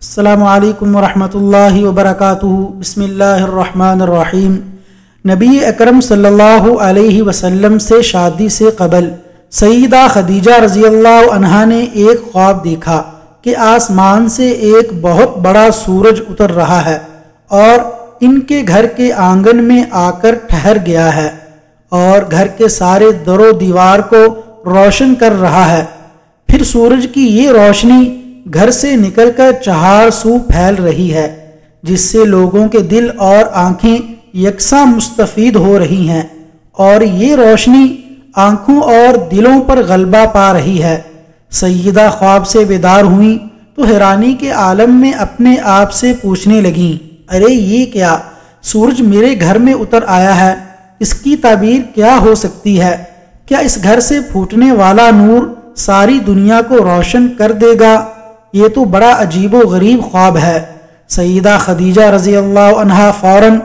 السلام علیکم ورحمۃ اللہ وبرکاتہ۔ بسم اللہ الرحمن الرحیم۔ نبی اکرم صلی اللہ علیہ وسلم سے شادی سے قبل سیدہ خدیجہ رضی اللہ عنہا نے ایک خواب دیکھا کہ آسمان سے ایک بہت بڑا سورج اتر رہا ہے اور ان کے گھر کے آنگن میں آ کر ٹھہر گیا ہے اور گھر کے سارے در و دیوار کو روشن کر رہا ہے۔ پھر سورج کی یہ روشنی گھر سے نکل کر چہار سو پھیل رہی ہے، جس سے لوگوں کے دل اور آنکھیں یکساں مستفید ہو رہی ہیں، اور یہ روشنی آنکھوں اور دلوں پر غلبہ پا رہی ہے۔ سیدہ خواب سے بیدار ہوئیں تو حیرانی کے عالم میں اپنے آپ سے پوچھنے لگیں، ارے یہ کیا؟ سورج میرے گھر میں اتر آیا ہے، اس کی تعبیر کیا ہو سکتی ہے؟ کیا اس گھر سے پھوٹنے والا نور ساری دنیا کو روشن کر دے گا؟ یہ تو بڑا عجیب و غریب خواب ہے۔ سیدہ خدیجہ رضی اللہ عنہا فوراً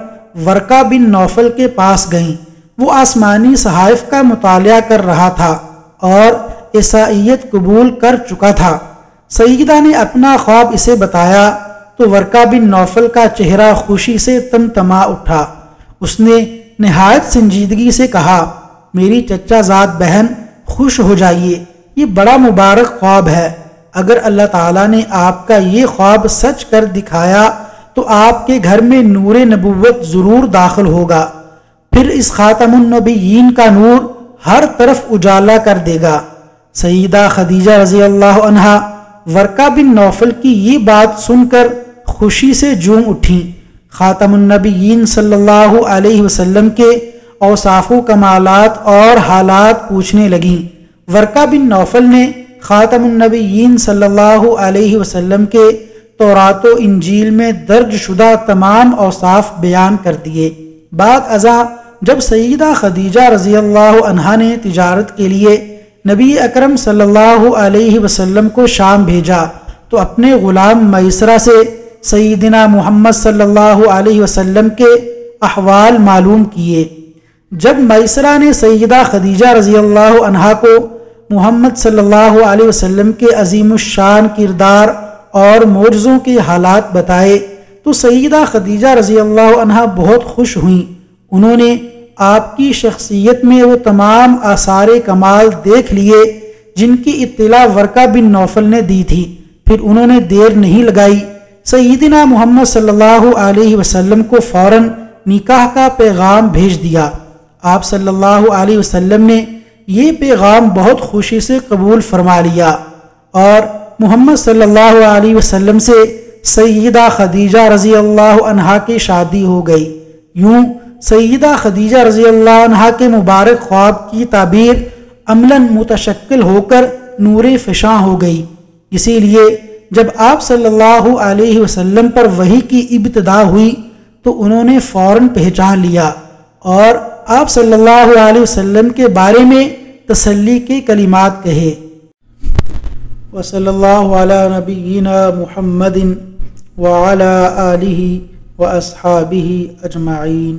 ورقہ بن نوفل کے پاس گئیں۔ وہ آسمانی صحائف کا مطالعہ کر رہا تھا اور عیسائیت قبول کر چکا تھا۔ سیدہ نے اپنا خواب اسے بتایا تو ورقہ بن نوفل کا چہرہ خوشی سے تمتما اٹھا۔ اس نے نہایت سنجیدگی سے کہا، میری چچا زاد بہن خوش ہو جائیے، یہ بڑا مبارک خواب ہے۔ اگر اللہ تعالیٰ نے آپ کا یہ خواب سچ کر دکھایا تو آپ کے گھر میں نور نبوت ضرور داخل ہوگا، پھر اس خاتم النبیین کا نور ہر طرف اجالا کر دے گا۔ سیدہ خدیجہ رضی اللہ عنہا ورقہ بن نوفل کی یہ بات سن کر خوشی سے جھوم اٹھیں۔ خاتم النبیین صلی اللہ علیہ وسلم کے اوصاف و کمالات اور حالات پوچھنے لگیں۔ ورقہ بن نوفل نے خاتم النبیین صلی اللہ علیہ وسلم کے تورات و انجیل میں درج شدہ تمام اوصاف بیان کر دیے۔ بعد ازاں جب سیدہ خدیجہ رضی اللہ عنہا نے تجارت کے لیے نبی اکرم صلی اللہ علیہ وسلم کو شام بھیجا تو اپنے غلام میسرہ سے سیدنا محمد صلی اللہ علیہ وسلم کے احوال معلوم کیے۔ جب میسرہ نے سیدہ خدیجہ رضی اللہ عنہا کو محمد صلی اللہ علیہ وسلم کے عظیم الشان کردار اور معجزوں کے حالات بتائے تو سیدہ خدیجہ رضی اللہ عنہا بہت خوش ہوئیں۔ انہوں نے آپ کی شخصیت میں وہ تمام آثار کمال دیکھ لیے جن کی اطلاع ورقہ بن نوفل نے دی تھی۔ پھر انہوں نے دیر نہیں لگائی، سیدنا محمد صلی اللہ علیہ وسلم کو فوراً نکاح کا پیغام بھیج دیا۔ آپ صلی اللہ علیہ وسلم نے یہ پیغام بہت خوشی سے قبول فرما لیا اور محمد صلی اللہ علیہ وسلم سے سیدہ خدیجہ رضی اللہ عنہا کی شادی ہو گئی۔ یوں سیدہ خدیجہ رضی اللہ عنہا کے مبارک خواب کی تعبیر عملاً متشکل ہو کر نور فشاں ہو گئی۔ اسی لیے جب آپ صلی اللہ علیہ وسلم پر وحی کی ابتدا ہوئی تو انہوں نے فوراً پہچان لیا اور آپ صلی اللہ علیہ وسلم کے بارے میں تسلی کے کلمات کہے۔ وصلی اللہ علی نبینا محمد وعلی آلہ واصحابہ اجمعین۔